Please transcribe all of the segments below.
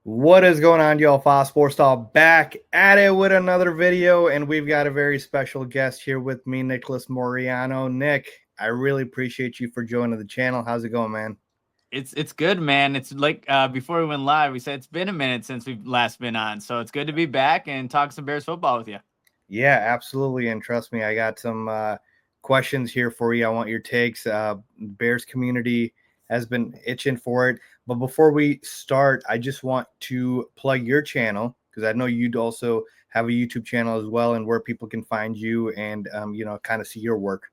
What is going on, y'all? Fox Sports Talk back at it with another video, and we've got a very special guest here with me, Nicholas Moreano. Nick, I really appreciate you for joining the channel. How's it going, man? It's good, man. It's like before we went live, we said it's been a minute since we've last been on, so it's good to be back and talk some Bears football with you. Yeah, absolutely. And trust me, I got some questions here for you. I want your takes. Bears community has been itching for it. But before we start, I just want to plug your channel because I know you'd also have a YouTube channel as well, and where people can find you and kind of see your work.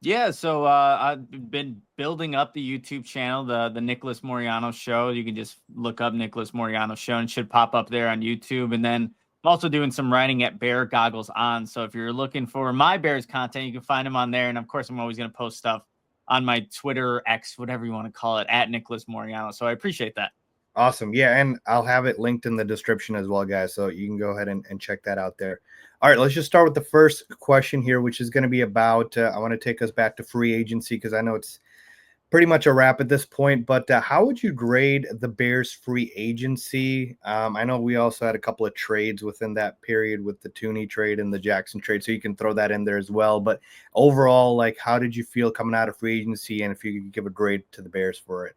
Yeah, so I've been building up the YouTube channel, the Nicholas Moreano Show. You can just look up Nicholas Moreano Show and it should pop up there on YouTube. And then I'm also doing some writing at Bear Goggles On. So if you're looking for my Bears content, you can find them on there. And of course, I'm always going to post stuff on my Twitter, X, whatever you want to call it, at Nicholas Moreano. So I appreciate that. Awesome. Yeah, and I'll have it linked in the description as well, guys. So you can go ahead and check that out there. All right, let's just start with the first question here, which is going to be about I want to take us back to free agency because I know it's pretty much a wrap at this point. But how would you grade the Bears free agency? I know we also had a couple of trades within that period with the Tooney trade and the Jackson trade, so you can throw that in there as well. But overall, like, how did you feel coming out of free agency, and if you could give a grade to the Bears for it?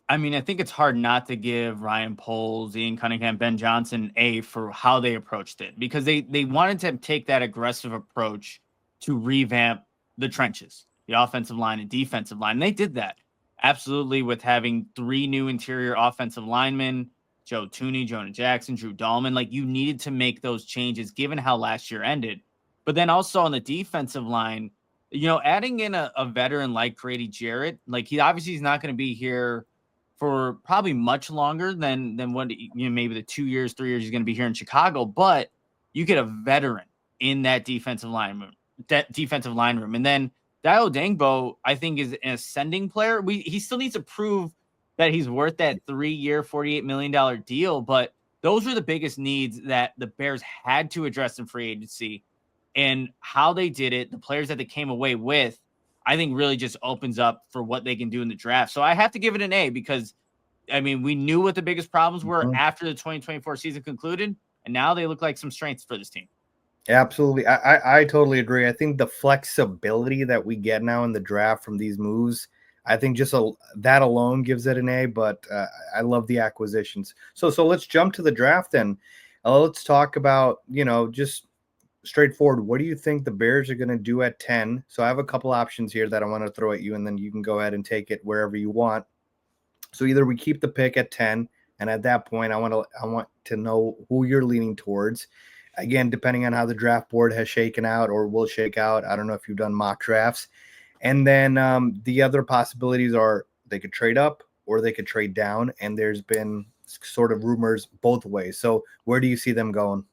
I mean, I think it's hard not to give Ryan Poles, Ian Cunningham, Ben Johnson A for how they approached it because they wanted to take that aggressive approach to revamp the trenches, the offensive line and defensive line. And they did that absolutely with having 3 new interior offensive linemen, Joe Tooney, Jonah Jackson, Drew Dahlman. Like you needed to make those changes given how last year ended. But then also on the defensive line, adding in a veteran like Grady Jarrett, like he's not going to be here for probably much longer than what maybe the 2 years, 3 years he's going to be here in Chicago. But you get a veteran in that defensive line room, and then Dio Dangbo, I think, is an ascending player. He still needs to prove that he's worth that 3-year, $48 million deal. But those were the biggest needs that the Bears had to address in free agency, and how they did it. The players that they came away with, I think really just opens up for what they can do in the draft. So I have to give it an A because, I mean, we knew what the biggest problems were Mhm. after the 2024 season concluded, and now they look like some strengths for this team. Absolutely. I totally agree. I think the flexibility that we get now in the draft from these moves, I think just that alone gives it an A, but I love the acquisitions. So let's jump to the draft then. Let's talk about, just straightforward. What do you think the Bears are going to do at 10? So I have a couple options here that I want to throw at you, and then you can go ahead and take it wherever you want. So either we keep the pick at 10, and at that point, I want to know who you're leaning towards. Again, depending on how the draft board has shaken out or will shake out. I don't know if you've done mock drafts. And then the other possibilities are they could trade up or they could trade down. And there's been sort of rumors both ways. So where do you see them going?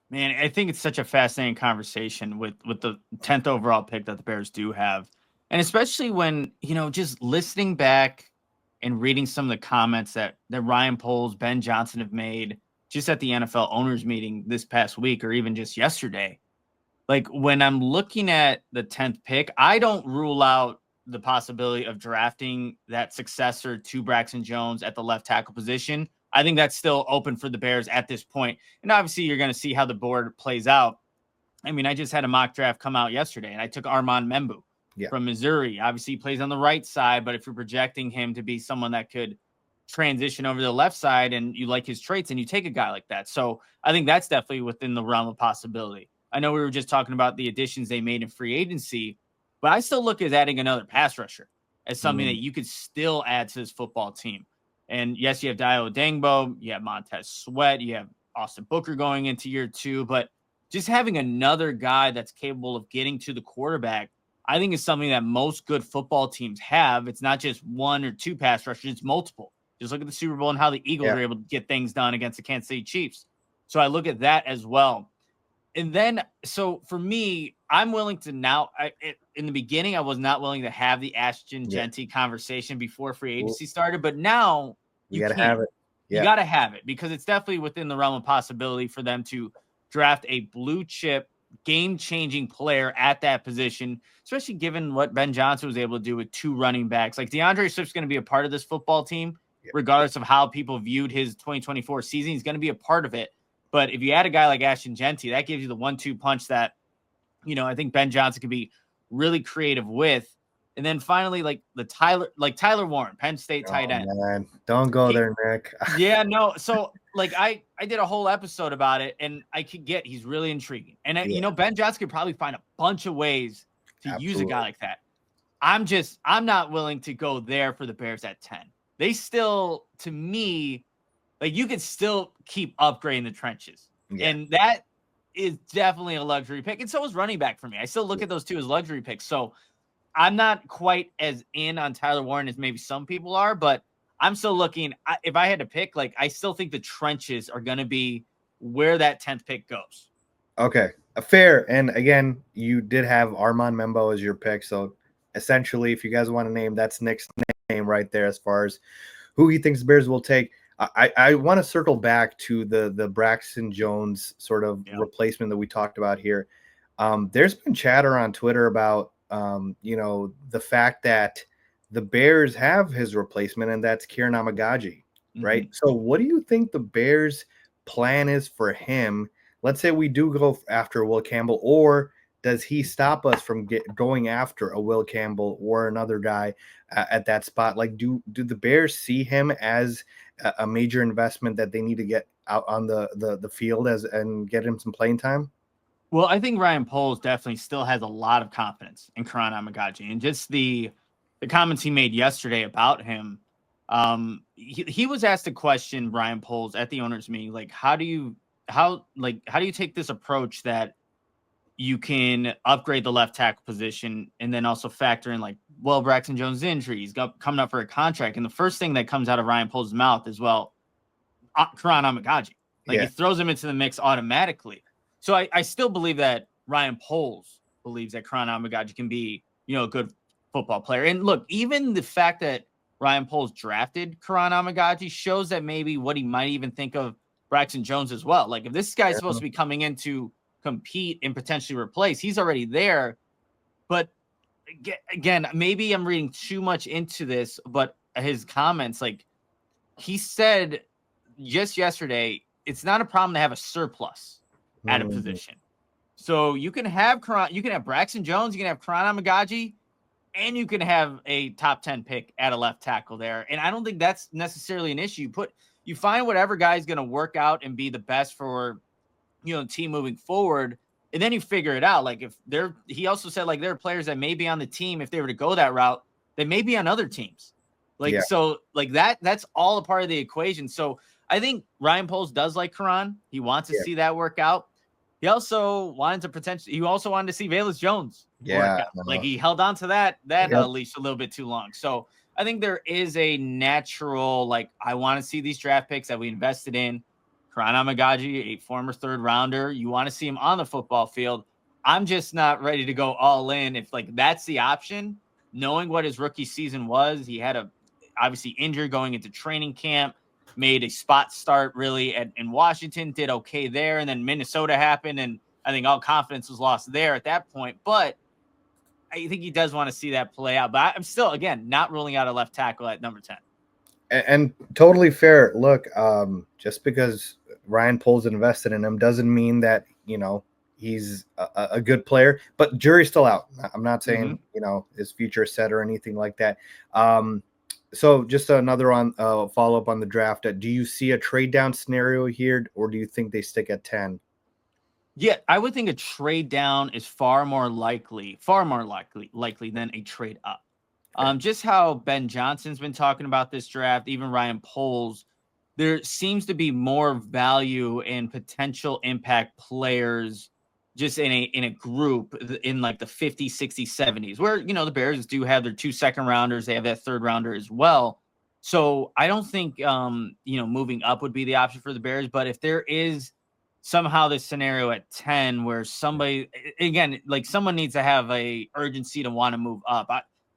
Man, I think it's such a fascinating conversation with the 10th overall pick that the Bears do have. And especially when, just listening back and reading some of the comments that Ryan Poles, Ben Johnson have made just at the NFL owners meeting this past week or even just yesterday. Like when I'm looking at the 10th pick, I don't rule out the possibility of drafting that successor to Braxton Jones at the left tackle position. I think that's still open for the Bears at this point. And obviously, you're going to see how the board plays out. I mean, I just had a mock draft come out yesterday, and I took Armand Membu Yeah. from Missouri. Obviously, he plays on the right side, but if you're projecting him to be someone that could transition over to the left side and you like his traits, and you take a guy like that. So I think that's definitely within the realm of possibility. I know we were just talking about the additions they made in free agency, but I still look at adding another pass rusher as something Mm-hmm. that you could still add to this football team. And yes, you have Dio Dangbo, you have Montez Sweat, you have Austin Booker going into year 2, but just having another guy that's capable of getting to the quarterback, I think is something that most good football teams have. It's not just 1 or 2 pass rushers, it's multiple. Just look at the Super Bowl and how the Eagles Yeah. are able to get things done against the Kansas City Chiefs. So I look at that as well. And then, so for me, I'm willing to now. In the beginning, I was not willing to have the Ashton Yeah. Genty conversation before free Well, agency started, but now we you got to have can. it. You Yeah. got to have it because it's definitely within the realm of possibility for them to draft a blue chip, game changing player at that position, especially given what Ben Johnson was able to do with 2 running backs. Like DeAndre Swift's going to be a part of this football team, regardless of how people viewed his 2024 season. He's going to be a part of it. But if you add a guy like Ashton Genty, that gives you the 1-2 punch that, I think Ben Johnson could be really creative with. And then finally, Tyler Warren, Penn State tight end. Man. Don't go there, Nick. Yeah, no. So I did a whole episode about it, and I could get he's really intriguing. And Ben Johnson could probably find a bunch of ways to use a guy like that. I'm not willing to go there for the Bears at 10. They still, to me, you could still keep upgrading the trenches. Yeah. And that is definitely a luxury pick. And so is running back for me. I still look at those two as luxury picks. So I'm not quite as in on Tyler Warren as maybe some people are, but I'm still looking. If I had to pick, I still think the trenches are going to be where that 10th pick goes. Okay, fair. And again, you did have Armand Membo as your pick. So essentially, if you guys want to name, that's Nick's name right there as far as who he thinks the Bears will take. I want to circle back to the Braxton Jones sort of replacement that we talked about here. There's been chatter on Twitter about the fact that the Bears have his replacement, and that's Kieran Amagaji, right? Mm-hmm. So what do you think the Bears' plan is for him? Let's say we do go after Will Campbell, or does he stop us from going after a Will Campbell or another guy at that spot? Do the Bears see him as a major investment that they need to get out on the field and get him some playing time? Well, I think Ryan Poles definitely still has a lot of confidence in Kieran Amagaji, and just the comments he made yesterday about him. He was asked a question, Ryan Poles, at the owners' meeting, how do you take this approach that you can upgrade the left tackle position and then also factor in Braxton Jones' injury, he's coming up for a contract, and the first thing that comes out of Ryan Poles' mouth is Kieran Amagaji. He throws him into the mix automatically. So I still believe that Ryan Poles believes that Kieran Amagaji can be, a good football player. And look, even the fact that Ryan Poles drafted Kieran Amagaji shows that maybe what he might even think of Braxton Jones as well. If this guy's supposed to be coming in to compete and potentially replace, he's already there. But again, maybe I'm reading too much into this, but his comments, he said just yesterday, it's not a problem to have a surplus at a position. So you can have Braxton Jones, you can have Kieran Amagaji, and you can have a top 10 pick at a left tackle there. And I don't think that's necessarily an issue. You find whatever guy's going to work out and be the best for, the team moving forward, and then you figure it out. He also said there are players that may be on the team if they were to go that route, they may be on other teams. So that's all a part of the equation. So I think Ryan Poles does like Kieran. He wants to see that work out. He also wanted to see Velus Jones work out. He held on to that leash a little bit too long. So I think there is a natural, I want to see these draft picks that we invested in. Kieran Amagaji, a former third rounder. You want to see him on the football field. I'm just not ready to go all in. If that's the option, knowing what his rookie season was, he had obviously injured going into training camp. Made a spot start really in Washington, did okay there, and then Minnesota happened, and I think all confidence was lost there at that point. But I think he does want to see that play out. But I'm still, again, not ruling out a left tackle at number 10. And totally fair. Look, just because Ryan Poles invested in him doesn't mean that, he's a good player. But jury's still out. I'm not saying, his future is set or anything like that. So just another follow-up on the draft. Do you see a trade down scenario here, or do you think they stick at 10? Yeah, I would think a trade down is far more likely than a trade up. Just how Ben Johnson's been talking about this draft, even Ryan Poles, there seems to be more value and potential impact players just in a group in the 50s, 60s, 70s, where, the Bears do have their 2 second rounders. They have that third rounder as well. So I don't think, moving up would be the option for the Bears. But if there is somehow this scenario at 10 where somebody, again, someone needs to have a urgency to want to move up.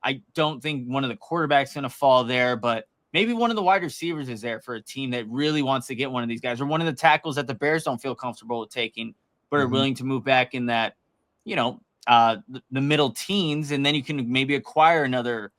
I don't think one of the quarterbacks going to fall there, but maybe one of the wide receivers is there for a team that really wants to get one of these guys, or one of the tackles that the Bears don't feel comfortable with taking, but are willing to move back in that, the middle teens, and then you can maybe acquire another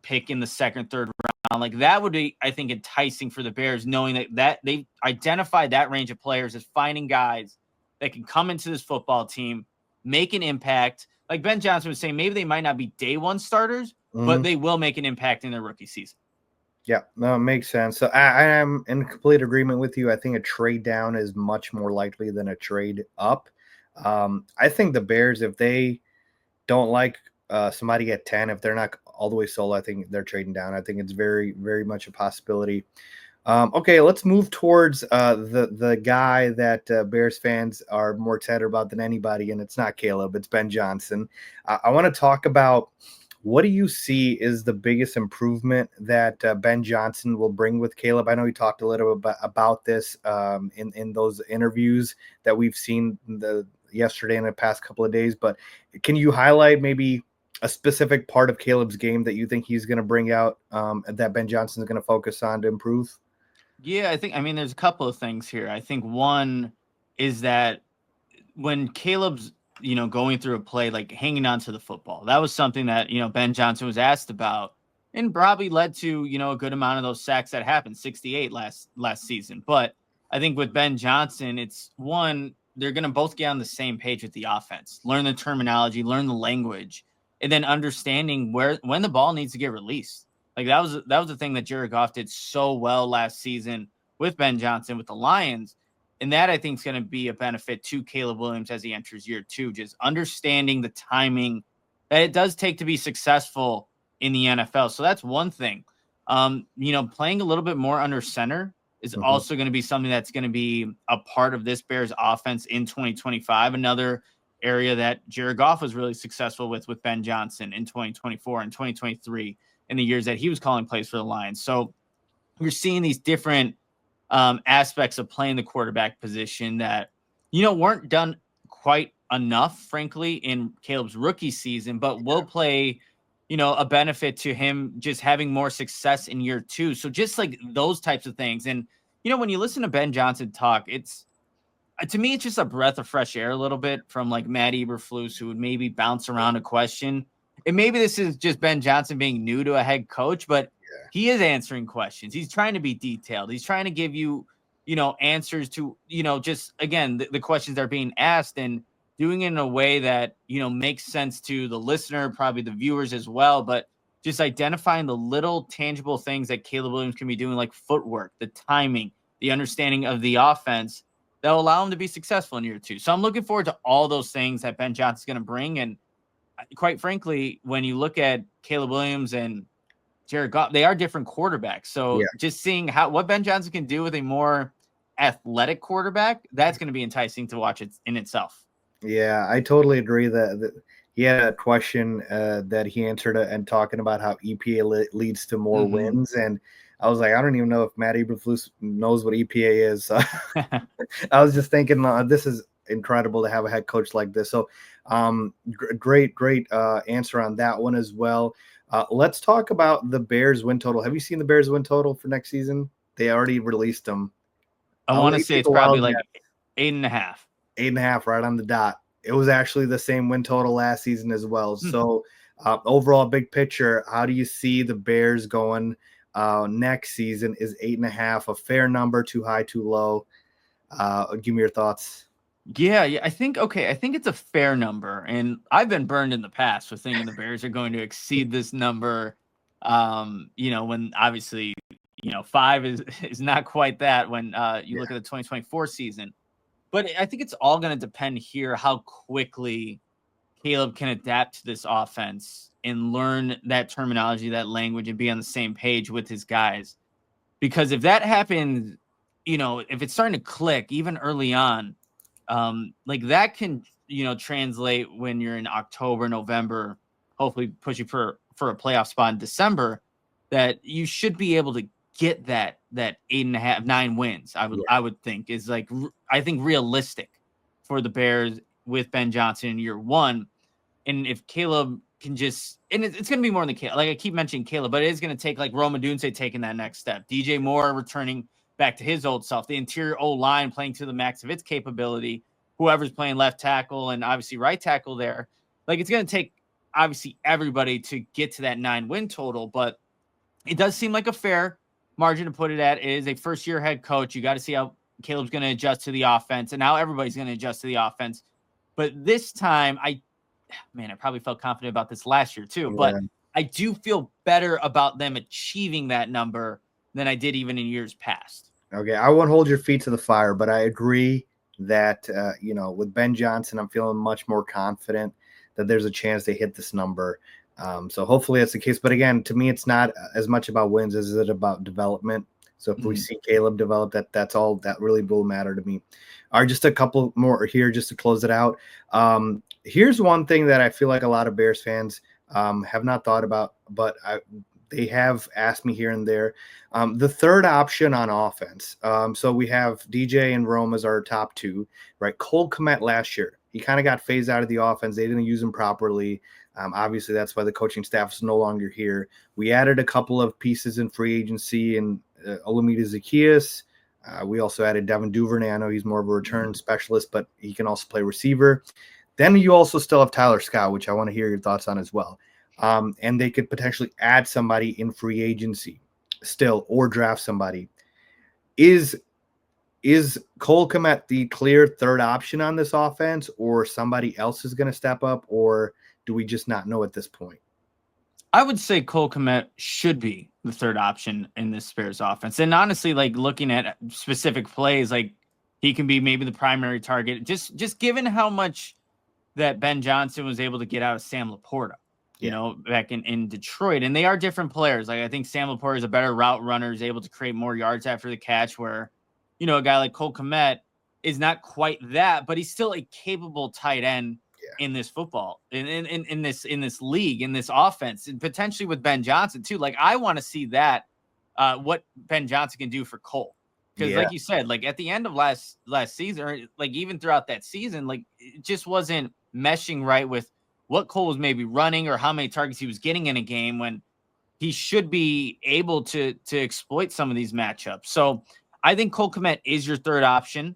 pick in the second, third round. Like that would be, I think, enticing for the Bears, knowing that they identified that range of players as finding guys that can come into this football team, make an impact. Like Ben Johnson was saying, maybe they might not be day one starters, but they will make an impact in their rookie season. Yeah, no, it makes sense. So I am in complete agreement with you. I think a trade down is much more likely than a trade up. I think the Bears, if they don't like somebody at 10, if they're not all the way sold, I think they're trading down. I think it's very, very much a possibility. Okay, let's move towards the guy that Bears fans are more excited about than anybody, and it's not Caleb, it's Ben Johnson. I want to talk about, what do you see is the biggest improvement that Ben Johnson will bring with Caleb? I know he talked a little bit about this in those interviews that we've seen yesterday and the past couple of days, but can you highlight maybe a specific part of Caleb's game that you think he's going to bring out that Ben Johnson is going to focus on to improve? Yeah, I mean, there's a couple of things here. I think one is that when Caleb's, going through a play, like hanging on to the football, that was something that, Ben Johnson was asked about and probably led to, a good amount of those sacks that happened, 68 last season. But I think with Ben Johnson, it's one, they're going to both get on the same page with the offense, learn the terminology, learn the language, and then understanding when the ball needs to get released. Like that was the thing that Jared Goff did so well last season with Ben Johnson with the Lions. And that I think is going to be a benefit to Caleb Williams as he enters year two, just understanding the timing that it does take to be successful in the NFL. So that's one thing. Playing a little bit more under center is also going to be something that's going to be a part of this Bears offense in 2025. Another area that Jared Goff was really successful with Ben Johnson in 2024 and 2023 in the years that he was calling plays for the Lions. So you're seeing these different aspects of playing the quarterback position that, weren't done quite enough, frankly, in Caleb's rookie season, but will play, a benefit to him just having more success in year two. So just like those types of things. And, when you listen to Ben Johnson talk, to me, it's just a breath of fresh air a little bit from like Matt Eberflus, who would maybe bounce around a question. And maybe this is just Ben Johnson being new to a head coach, but he is answering questions. He's trying to be detailed. He's trying to give you, answers to, just, again, the questions that are being asked and doing it in a way that, makes sense to the listener, probably the viewers as well. But just identifying the little tangible things that Caleb Williams can be doing, like footwork, the timing, the understanding of the offense that will allow him to be successful in year two. So I'm looking forward to all those things that Ben Johnson's going to bring. And quite frankly, when you look at Caleb Williams and Jared Goff, they are different quarterbacks. So just seeing what Ben Johnson can do with a more athletic quarterback, that's going to be enticing to watch it in itself. Yeah, I totally agree that he had a question that he answered and talking about how EPA leads to more wins. And I was like, I don't even know if Matt Eberflus knows what EPA is. I was just thinking, this is incredible to have a head coach like this. So great answer on that one as well. Let's talk about the Bears win total. Have you seen the Bears win total for next season? They already released them. I want to say it's probably like 8.5. 8.5, right on the dot. It was actually the same win total last season as well. So overall, big picture, how do you see the Bears going next season? Is 8.5 a fair number, too high, too low? Give me your thoughts. Yeah, I think it's a fair number. And I've been burned in the past with thinking the Bears are going to exceed this number. When obviously, 5 is not quite that when you look at the 2024 season. But I think it's all going to depend here how quickly Caleb can adapt to this offense and learn that terminology, that language, and be on the same page with his guys. Because if that happens, if it's starting to click even early on, like that can, translate when you're in October, November, hopefully push you for a playoff spot in December, that you should be able to get that 8.5, 9 wins. I would think is like, I think realistic for the Bears with Ben Johnson in year one. And if Caleb can just, and it's going to be more than Caleb, like I keep mentioning Caleb, but it is going to take like Rome Odunze taking that next step. DJ Moore returning back to his old self, the interior O-line playing to the max of its capability, whoever's playing left tackle and obviously right tackle there. Like it's going to take, obviously everybody to get to that 9-win total, but it does seem like a fair margin to put it at. It is a first-year head coach. You got to see how Caleb's going to adjust to the offense, and now everybody's going to adjust to the offense. But this time, I probably felt confident about this last year too, but I do feel better about them achieving that number than I did even in years past. Okay, I won't hold your feet to the fire, but I agree that, with Ben Johnson, I'm feeling much more confident that there's a chance they hit this number. So hopefully that's the case. But again, to me, it's not as much about wins as it about development. So if we see Caleb develop, that's all that really will matter to me. All right, just a couple more here just to close it out. Here's one thing that I feel like a lot of Bears fans have not thought about, but they have asked me here and there. The third option on offense. So we have DJ and Rome as our top two, right? Cole Kmet last year, he kind of got phased out of the offense. They didn't use him properly. Obviously, that's why the coaching staff is no longer here. We added a couple of pieces in free agency and Olamide Zaccheaus. We also added Devin Duvernay. I know he's more of a return specialist, but he can also play receiver. Then you also still have Tyler Scott, which I want to hear your thoughts on as well. And they could potentially add somebody in free agency still or draft somebody. Is Cole Kmet the clear third option on this offense, or somebody else is going to step up, or do we just not know at this point? I would say Cole Kmet should be the third option in this Bears offense. And honestly, like looking at specific plays, like he can be maybe the primary target, just given how much that Ben Johnson was able to get out of Sam Laporta, back in Detroit. And they are different players. Like I think Sam Laporta is a better route runner, is able to create more yards after the catch, where, a guy like Cole Kmet is not quite that, but he's still a capable tight end in this football, in this league, in this offense, and potentially with Ben Johnson too. Like I want to see that, what Ben Johnson can do for Cole. Because like you said, like at the end of last season, or like even throughout that season, like it just wasn't meshing right with what Cole was maybe running or how many targets he was getting in a game, when he should be able to exploit some of these matchups. So I think Cole Kmet is your third option.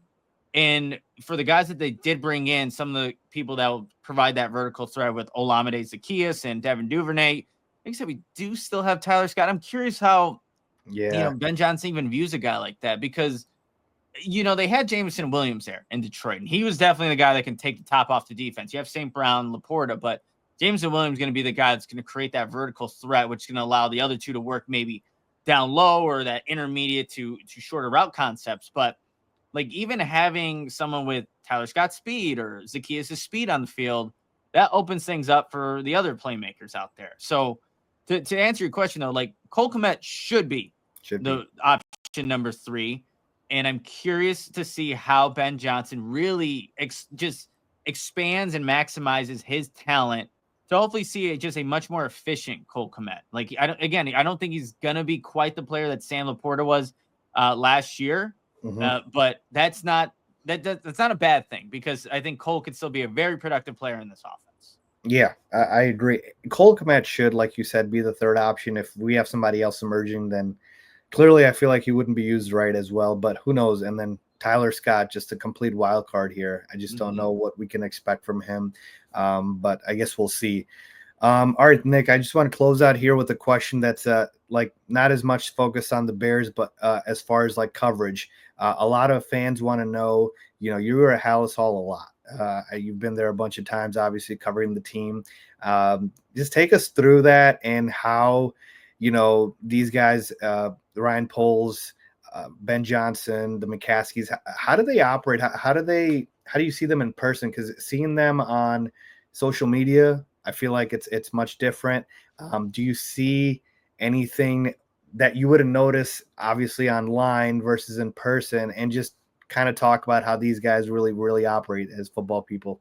And for the guys that they did bring in, some of the people that will provide that vertical threat with Olamide Zaccheaus and Devin Duvernay, like I said, we do still have Tyler Scott. I'm curious how Ben Johnson even views a guy like that, because they had Jameson Williams there in Detroit, and he was definitely the guy that can take the top off the defense. You have St. Brown, Laporta, but Jameson Williams is going to be the guy that's going to create that vertical threat, which is going to allow the other two to work maybe down low or that intermediate to shorter route concepts. But like even having someone with Tyler Scott's speed or Zaccheaus' speed on the field, that opens things up for the other playmakers out there. So to answer your question though, like Cole Kmet should be the option number 3. And I'm curious to see how Ben Johnson really just expands and maximizes his talent to hopefully see just a much more efficient Cole Kmet. Like I don't think he's gonna be quite the player that Sam Laporta was last year. But that's not a bad thing, because I think Cole could still be a very productive player in this offense. Yeah, I agree. Cole Kmet should, like you said, be the third option. If we have somebody else emerging, then clearly I feel like he wouldn't be used right as well, but who knows? And then Tyler Scott, just a complete wild card here. I just don't know what we can expect from him, but I guess we'll see. All right, Nick, I just want to close out here with a question that's like not as much focused on the Bears, but as far as like coverage, a lot of fans want to know, you were at Hallis Hall a lot. You've been there a bunch of times, obviously covering the team. Just take us through that and how, these guys, Ryan Poles, Ben Johnson, the McCaskies, how do they operate? How do you see them in person? Because seeing them on social media, I feel like it's much different. Do you see anything that you wouldn't notice obviously online versus in person, and just kind of talk about how these guys really, really operate as football people?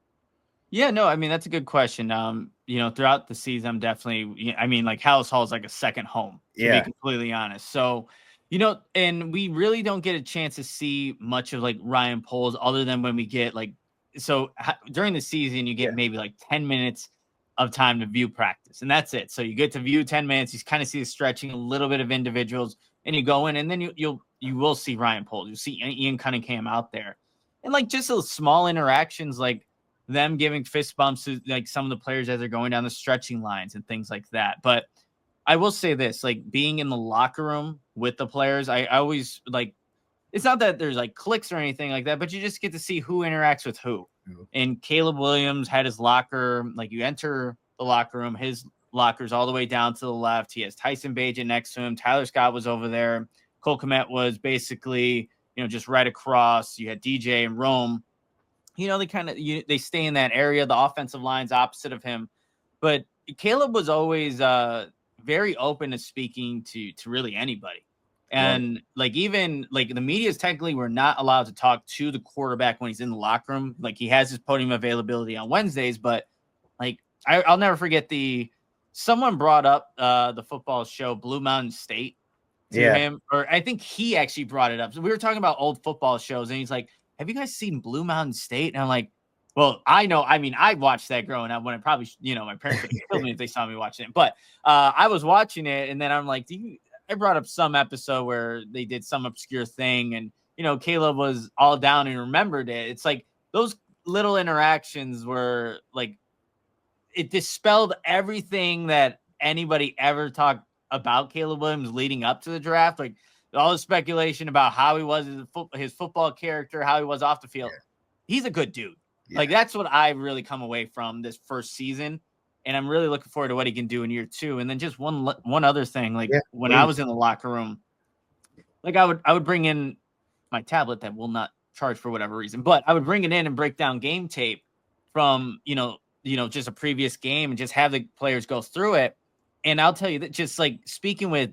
Yeah, no, I mean, that's a good question. Throughout the season, I'm definitely, like Hallis Hall is like a second home, to be completely honest. So, and we really don't get a chance to see much of like Ryan Poles other than when we get during the season, you get maybe like 10 minutes of time to view practice, and that's it. So you get to view 10 minutes, you kind of see the stretching, a little bit of individuals, and you go in, and then you will see Ryan Poles. You see Ian Cunningham out there, and like just those small interactions, like them giving fist bumps to like some of the players as they're going down the stretching lines and things like that. But I will say this, like being in the locker room with the players, I always like, it's not that there's like clicks or anything like that, but you just get to see who interacts with who. And Caleb Williams had his locker, like you enter the locker room, his locker's all the way down to the left. He has Tyson Bagent next to him. Tyler Scott was over there. Cole Kmet was basically, just right across. You had DJ and Rome. They stay in that area. The offensive line's opposite of him. But Caleb was always very open to speaking to really anybody. And like, even like the media is technically, we're not allowed to talk to the quarterback when he's in the locker room. Like he has his podium availability on Wednesdays, but like, I'll never forget someone brought up the football show Blue Mountain State to him, or I think he actually brought it up. So we were talking about old football shows and he's like, have you guys seen Blue Mountain State? And I'm like, well, I know. I mean, I watched that growing up when I probably, my parents would have killed me if they saw me watching it. But I was watching it, and then I'm like, I brought up some episode where they did some obscure thing, and Caleb was all down and remembered it. It's like those little interactions were like, it dispelled everything that anybody ever talked about Caleb Williams leading up to the draft. Like all the speculation about how he was his football character, how he was off the field. He's a good dude. Like that's what I really come away from this first season. And I'm really looking forward to what he can do in year 2. And then just one other thing, like when I was in the locker room, like I would bring in my tablet that will not charge for whatever reason, but I would bring it in and break down game tape from, just a previous game and just have the players go through it. And I'll tell you that just like speaking with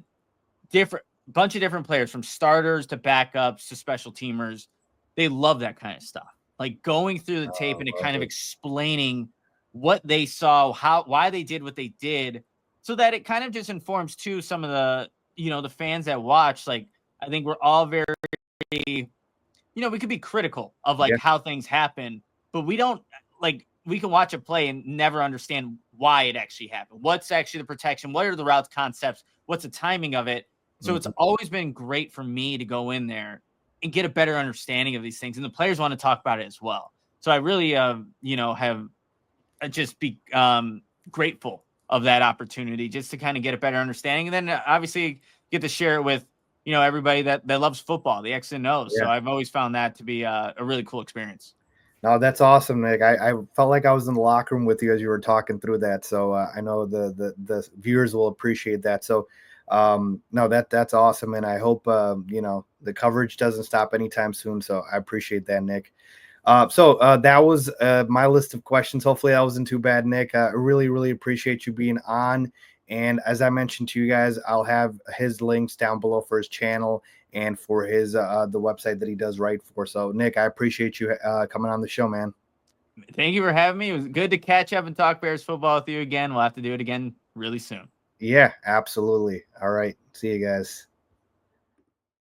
bunch of different players from starters to backups to special teamers, they love that kind of stuff. Like going through the tape and kind of explaining what they saw, why they did what they did, so that it kind of just informs too some of the, the fans that watch. Like, I think we're all very, we could be critical of like how things happen, but we don't we can watch a play and never understand why it actually happened. What's actually the protection? What are the routes concepts? What's the timing of it? So it's always been great for me to go in there and get a better understanding of these things. And the players want to talk about it as well. So I really, have just be grateful of that opportunity just to kind of get a better understanding. And then obviously get to share it with, everybody that loves football, the X and O's. So I've always found that to be a really cool experience. No, that's awesome, Nick. I felt like I was in the locker room with you as you were talking through that. So I know the viewers will appreciate that. So no, that's awesome. And I hope, the coverage doesn't stop anytime soon. So I appreciate that, Nick. So that was my list of questions. Hopefully that wasn't too bad, Nick. I really, really appreciate you being on. And as I mentioned to you guys, I'll have his links down below for his channel and for his the website that he does write for. So, Nick, I appreciate you coming on the show, man. Thank you for having me. It was good to catch up and talk Bears football with you again. We'll have to do it again really soon. Yeah, absolutely. All right. See you guys.